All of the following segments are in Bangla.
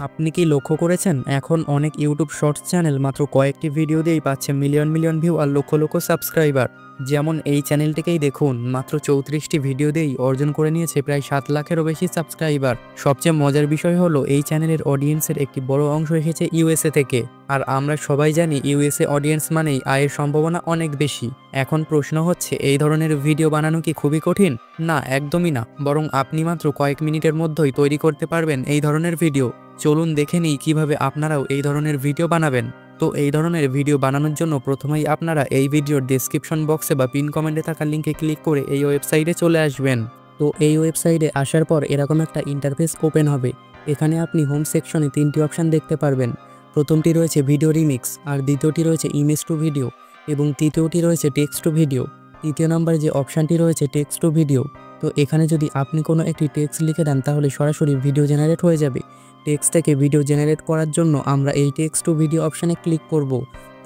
আপনি কি লক্ষ্য করেছেন এখন অনেক ইউটিউব শর্টস চ্যানেল মাত্র কয়েকটি ভিডিও দিয়েই পাচ্ছে মিলিয়ন মিলিয়ন ভিউ আর লক্ষ লক্ষ সাবস্ক্রাইবার। যেমন এই চ্যানেলটিকেই দেখুন, মাত্র 34টি ভিডিও দিয়েই অর্জন করে নিয়েছে প্রায় 7 লাখেরও বেশি সাবস্ক্রাইবার। সবচেয়ে মজার বিষয় হলো এই চ্যানেলের অডিয়েন্সের একটি বড় অংশ এসেছে ইউএসএ থেকে। আর আমরা সবাই জানি ইউএসএ অডিয়েন্স মানেই আয়ের সম্ভাবনা অনেক বেশি। এখন প্রশ্ন হচ্ছে, এই ধরনের ভিডিও বানানো কি খুবই কঠিন? না, একদমই না, বরং আপনি মাত্র কয়েক মিনিটের মধ্যেই তৈরি করতে পারবেন এই ধরনের ভিডিও। চলুন দেখে নিই কিভাবে আপনারাও এই ধরনের ভিডিও বানাবেন। তো এই ধরনের ভিডিও বানানোর জন্য প্রথমেই আপনারা এই ভিডিওর ডেসক্রিপশন বক্সে বা পিন কমেন্টে থাকা লিঙ্কে ক্লিক করে এই ওয়েবসাইটে চলে আসবেন। তো এই ওয়েবসাইটে আসার পর এরকম একটা ইন্টারফেস ওপেন হবে। এখানে আপনি হোম সেকশনে 3টি অপশান দেখতে পারবেন। প্রথমটি রয়েছে ভিডিও রিমিক্স, আর দ্বিতীয়টি রয়েছে ইমেজ টু ভিডিও, এবং তৃতীয়টি রয়েছে টেক্সট টু ভিডিও। তৃতীয় নম্বরে যে অপশানটি রয়েছে টেক্সট টু ভিডিও, তো এখানে যদি আপনি কোনো একটি টেক্সট লিখে দেন তাহলে সরাসরি ভিডিও জেনারেট হয়ে যাবে। টেক্সট থেকে ভিডিও জেনারেট করার জন্য আমরা এই টেক্সট টু ভিডিও অপশানে ক্লিক করব।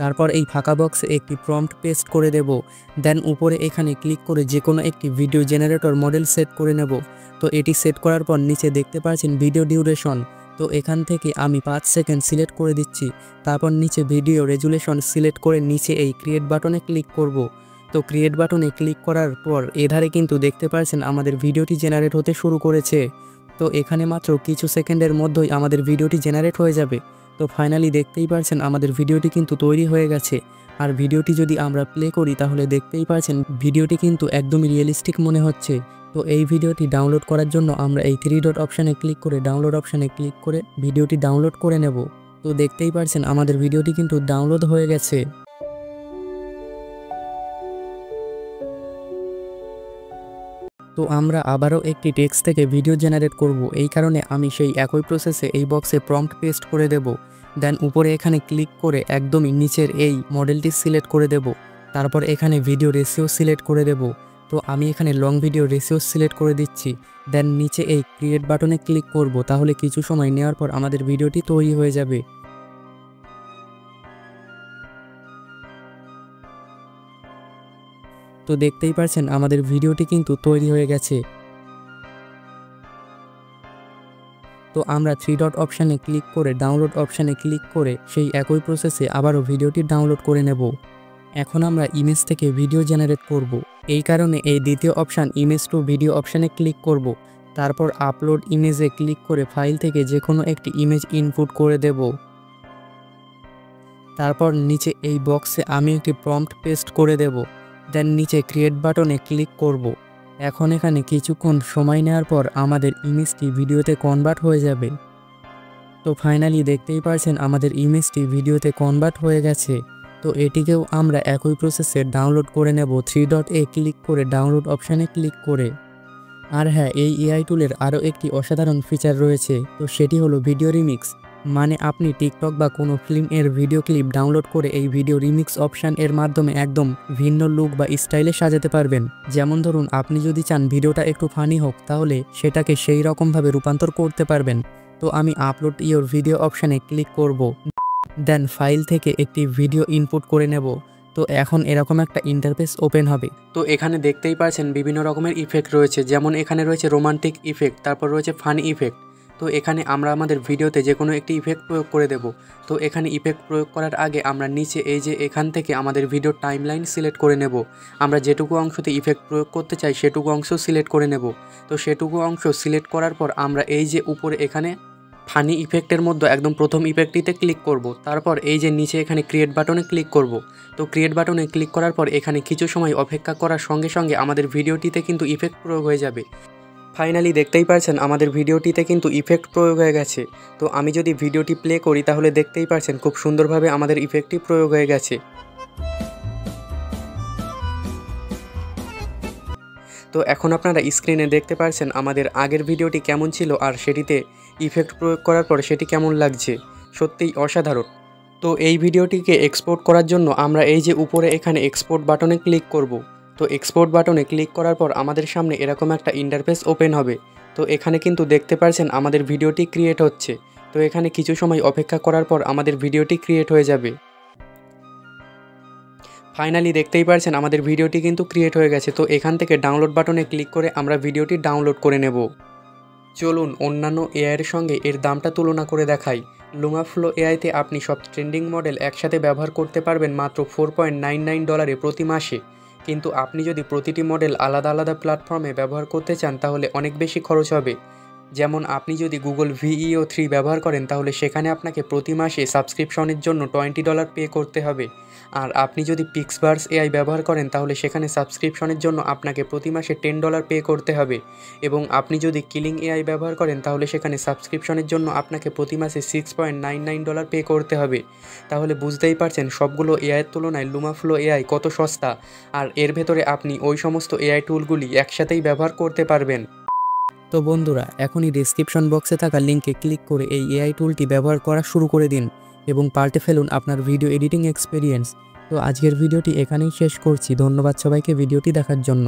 তারপর এই ফাঁকা বক্সে একটি প্রম্পট পেস্ট করে দেব। দেন উপরে এখানে ক্লিক করে যে কোনো একটি ভিডিও জেনারেটর মডেল সেট করে নেব। তো এটি সেট করার পর নিচে দেখতে পাচ্ছেন ভিডিও ডিউরেশন। তো এখান থেকে আমি 5 সেকেন্ড সিলেক্ট করে দিচ্ছি। তারপর নিচে ভিডিও রেজুলেশন সিলেক্ট করে নিচে এই ক্রিয়েট বাটনে ক্লিক করব। তো ক্রিয়েট বাটনে ক্লিক করার পর এধারে কিন্তু দেখতে পাচ্ছেন আমাদের ভিডিওটি জেনারেট হতে শুরু করেছে। তো এখানে মাত্র কিছু সেকেন্ডের মধ্যেই আমাদের ভিডিওটি জেনারেট হয়ে যাবে। তো ফাইনালি দেখতেই পাচ্ছেন আমাদের ভিডিওটি কিন্তু তৈরি হয়ে গেছে। আর ভিডিওটি যদি আমরা প্লে করি তাহলে দেখতেই পাচ্ছেন ভিডিওটি কিন্তু একদমই রিয়েলিস্টিক মনে হচ্ছে। তো এই ভিডিওটি ডাউনলোড করার জন্য আমরা এই 3 ডট অপশানে ক্লিক করে ডাউনলোড অপশানে ক্লিক করে ভিডিওটি ডাউনলোড করে নেব। তো দেখতেই পাচ্ছেন আমাদের ভিডিওটি কিন্তু ডাউনলোড হয়ে গেছে। তো আমরা আবারও একটি টেক্সট থেকে ভিডিও জেনারেট করব। এই কারণে আমি সেই একই প্রসেসে এই বক্সে প্রম্পট পেস্ট করে দেব। দেন উপরে এখানে ক্লিক করে একদমই নিচের এই মডেলটি সিলেক্ট করে দেব। তারপর এখানে ভিডিও রেশিও সিলেক্ট করে দেব। তো আমি এখানে লং ভিডিও রেশিও সিলেক্ট করে দিচ্ছি। দেন নিচে এই ক্রিয়েট বাটনে ক্লিক করব। তাহলে কিছু সময় নেওয়ার পর আমাদের ভিডিওটি তৈরি হয়ে যাবে। তো দেখতেই পাচ্ছেন আমাদের ভিডিওটি কিন্তু তৈরি হয়ে গেছে। তো আমরা 3 ডট অপশানে ক্লিক করে ডাউনলোড অপশানে ক্লিক করে সেই একই প্রসেসে আবারও ভিডিওটি ডাউনলোড করে নেব। এখন আমরা ইমেজ থেকে ভিডিও জেনারেট করব। এই কারণে এই দ্বিতীয় অপশান ইমেজ টু ভিডিও অপশানে ক্লিক করব। তারপর আপলোড ইমেজে ক্লিক করে ফাইল থেকে যে কোনো একটি ইমেজ ইনপুট করে দেব। তারপর নিচে এই বক্সে আমি একটি প্রম্পট পেস্ট করে দেব। দেন নিচে ক্রিয়েট বাটনে ক্লিক করব। এখন এখানে কিছুক্ষণ সময় নেওয়ার পর আমাদের ইমেজটি ভিডিওতে কনভার্ট হয়ে যাবে। তো ফাইনালি দেখতেই পাচ্ছেন আমাদের ইমেজটি ভিডিওতে কনভার্ট হয়ে গেছে। তো এটিকেও আমরা একই প্রসেসে ডাউনলোড করে নেব। 3 ডট এ ক্লিক করে ডাউনলোড অপশানে ক্লিক করে। আর হ্যাঁ, এই এআই টুলের আরও একটি অসাধারণ ফিচার রয়েছে। তো সেটি হলো ভিডিও রিমিক্স। মানে আপনি টিকটক বা কোনো ফিল্ম এর ভিডিও ক্লিপ ডাউনলোড করে এই ভিডিও রিমিক্স অপশান এর মাধ্যমে একদম ভিন্ন লুক বা স্টাইলে সাজাতে পারবেন। যেমন ধরুন, আপনি যদি চান ভিডিওটা একটু ফানি হোক তাহলে সেটাকে সেই রকমভাবে রূপান্তর করতে পারবেন। তো আমি আপলোড ইওর ভিডিও অপশানে ক্লিক করব। দেন ফাইল থেকে একটি ভিডিও ইনপুট করে নেব। তো এখন এরকম একটা ইন্টারফেস ওপেন হবে। তো এখানে দেখতেই পাচ্ছেন বিভিন্ন রকমের ইফেক্ট রয়েছে। যেমন এখানে রয়েছে রোমান্টিক ইফেক্ট, তারপর রয়েছে ফানি ইফেক্ট। তো এখানে আমরা আমাদের ভিডিওতে যে কোনো একটি ইফেক্ট প্রয়োগ করে দেব। তো এখানে ইফেক্ট প্রয়োগ করার আগে আমরা নিচে এই যে এখান থেকে আমাদের ভিডিও টাইমলাইন সিলেক্ট করে নেব। আমরা যেটুকু অংশতে ইফেক্ট প্রয়োগ করতে চাই সেটুকু অংশ সিলেক্ট করে নেব। তো সেটুকু অংশ সিলেক্ট করার পর আমরা এই যে উপরে এখানে ফানি ইফেক্টের মধ্যে একদম প্রথম ইফেক্টটিতে ক্লিক করব। তারপর এই যে নিচে এখানে ক্রিয়েট বাটনে ক্লিক করব। তো ক্রিয়েট বাটনে ক্লিক করার পর এখানে কিছু সময় অপেক্ষা করার সঙ্গে সঙ্গে আমাদের ভিডিওটিতে কিন্তু ইফেক্ট প্রয়োগ হয়ে যাবে। ফাইনালি দেখতেই পাচ্ছেন আমাদের ভিডিওটিতে কিন্তু ইফেক্ট প্রয়োগ হয়ে গেছে। তো আমি যদি ভিডিওটি প্লে করি তাহলে দেখতেই পাচ্ছেন খুব সুন্দরভাবে আমাদের ইফেক্টটি প্রয়োগ হয়ে গেছে। তো এখন আপনারা স্ক্রিনে দেখতে পাচ্ছেন আমাদের আগের ভিডিওটি কেমন ছিল আর সেটিতে ইফেক্ট প্রয়োগ করার পর সেটি কেমন লাগছে। সত্যিই অসাধারণ। তো এই ভিডিওটিকে এক্সপোর্ট করার জন্য আমরা এই যে উপরে এখানে এক্সপোর্ট বাটনে ক্লিক করব। তো এক্সপোর্ট বাটনে ক্লিক করার পর আমাদের সামনে এরকম একটা ইন্টারফেস ওপেন হবে। তো এখানে কিন্তু দেখতে পাচ্ছেন আমাদের ভিডিওটি ক্রিয়েট হচ্ছে। তো এখানে কিছু সময় অপেক্ষা করার পর আমাদের ভিডিওটি ক্রিয়েট হয়ে যাবে। ফাইনালি দেখতেই পারছেন আমাদের ভিডিওটি কিন্তু ক্রিয়েট হয়ে গেছে। তো এখান থেকে ডাউনলোড বাটনে ক্লিক করে আমরা ভিডিওটি ডাউনলোড করে নেব। চলুন অন্যান্য এআইয়ের সঙ্গে এর দামটা তুলনা করে দেখাই। লুমাফ্লো এআইতে আপনি সব ট্রেন্ডিং মডেল একসাথে ব্যবহার করতে পারবেন মাত্র $4.99 প্রতি মাসে। কিন্তু আপনি যদি প্রতিটি মডেল আলাদা আলাদা প্ল্যাটফর্মে ব্যবহার করতে চান তাহলে অনেক বেশি খরচ হবে। যেমন আপনি যদি গুগল ভিইও 3 ব্যবহার করেন তাহলে সেখানে আপনাকে প্রতি মাসে সাবস্ক্রিপশনের জন্য $20 পে করতে হবে। আর আপনি যদি পিক্সভার্স এআই ব্যবহার করেন তাহলে সেখানে সাবস্ক্রিপশনের জন্য আপনাকে প্রতি মাসে $10 পে করতে হবে। এবং আপনি যদি কিলিং এআই ব্যবহার করেন তাহলে সেখানে সাবস্ক্রিপশনের জন্য আপনাকে প্রতি মাসে $6.99 পে করতে হবে। তাহলে বুঝতেই পারছেন সবগুলো এআইয়ের তুলনায় লুমাফ্লো এআই কত সস্তা, আর এর ভেতরে আপনি ওই সমস্ত এআই টুলগুলি একসাথেই ব্যবহার করতে পারবেন। তো বন্ধুরা, এখনই ডেসক্রিপশন বক্সে থাকা লিঙ্কে ক্লিক করে এই এআই টুলটি ব্যবহার করা শুরু করে দিন এবং পাল্টে ফেলুন আপনার ভিডিও এডিটিং এক্সপিরিয়েন্স। তো আজকের ভিডিওটি এখানেই শেষ করছি। ধন্যবাদ সবাইকে ভিডিওটি দেখার জন্য।